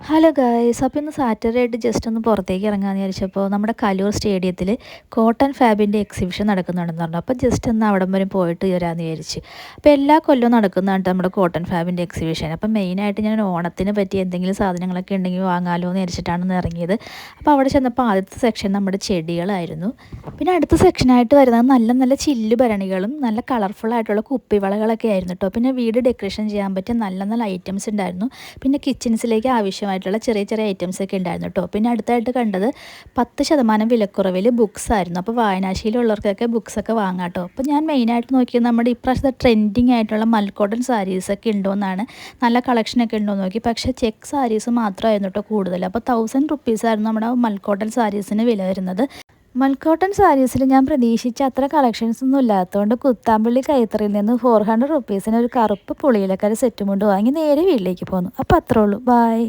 Hello guys, അപ്പോൾ ഇന്ന് Saturday ആയിട്ട് ജസ്റ്റ് ഒന്ന് പുറത്തേക്ക് ഇറങ്ങാമെന്ന് വിചാരിച്ചപ്പോൾ നമ്മുടെ കലൂർ സ്റ്റേഡിയത്തിൽ കോട്ടൺ ഫാബിൻ്റെ എക്സിബിഷൻ നടക്കുന്നുണ്ടെന്ന് പറഞ്ഞു. അപ്പോൾ ജസ്റ്റ് ഒന്ന് അവിടം വരെ പോയിട്ട് വരാമെന്ന് വിചാരിച്ച്. അപ്പോൾ എല്ലാ കൊല്ലവും നടക്കുന്നതാണ് നമ്മുടെ കോട്ടൺ ഫാബിൻ്റെ എക്സിബിഷൻ. അപ്പോൾ മെയിനായിട്ട് ഞാൻ ഓണത്തിന് പറ്റിയ എന്തെങ്കിലും സാധനങ്ങളൊക്കെ ഉണ്ടെങ്കിൽ വാങ്ങാമല്ലോ എന്ന് വിചാരിച്ചിട്ടാണ് ഒന്ന് ഇറങ്ങിയത്. അപ്പോൾ അവിടെ ചെന്നപ്പോൾ ആദ്യത്തെ സെക്ഷൻ നമ്മുടെ ചെടികളായിരുന്നു. പിന്നെ അടുത്ത സെക്ഷനായിട്ട് വരുന്നത് നല്ല നല്ല ചില്ല് ഭരണികളും നല്ല കളർഫുൾ ആയിട്ടുള്ള കുപ്പിവളകളൊക്കെ ആയിരുന്നു കേട്ടോ. പിന്നെ വീട് ഡെക്കറേഷൻ ചെയ്യാൻ പറ്റിയ നല്ല നല്ല ഐറ്റംസ് ഉണ്ടായിരുന്നു. പിന്നെ കിച്ചൺസിലേക്ക് ആവശ്യമായിട്ടുള്ള ചെറിയ ചെറിയ ഐറ്റംസ് ഒക്കെ ഉണ്ടായിരുന്നു കേട്ടോ. പിന്നെ അടുത്തായിട്ട് കണ്ടത് 10% വിലക്കുറവിൽ ബുക്സ് ആയിരുന്നു. അപ്പോൾ വായനാശീലമുള്ളവർക്കൊക്കെ ബുക്സൊക്കെ വാങ്ങാം കേട്ടോ. അപ്പോൾ ഞാൻ മെയിനായിട്ട് നോക്കിയത് നമ്മുടെ ഇപ്രാവശ്യത്തെ ട്രെൻഡിങ് ആയിട്ടുള്ള മൽക്കോട്ടൺ സാരീസൊക്കെ ഉണ്ടോയെന്നാണ്. നല്ല കളക്ഷനൊക്കെ ഉണ്ടോയെന്ന് നോക്കി. പക്ഷേ ചെക്ക് സാരീസ് മാത്രമായിരുന്നു കേട്ടോ കൂടുതൽ. അപ്പോൾ 1000 റുപ്പീസായിരുന്നു നമ്മുടെ മൽക്കോട്ടൺ സാരീസിന് വില വരുന്നത്. മൽക്കോട്ടൺ സാരീസിൽ ഞാൻ പ്രതീക്ഷിച്ച അത്ര കളക്ഷൻസ് ഒന്നും ഇല്ലാത്തതുകൊണ്ട് കുത്താമ്പള്ളി കൈത്തറിയിൽ നിന്ന് 400 റുപ്പീസിന് ഒരു കറുപ്പ് പുളിയിലക്കര സെറ്റും കൊണ്ട് വാങ്ങി നേരെ വീട്ടിലേക്ക് പോന്നു. അപ്പോൾ അത്രേ ഉള്ളൂ. ബായ്.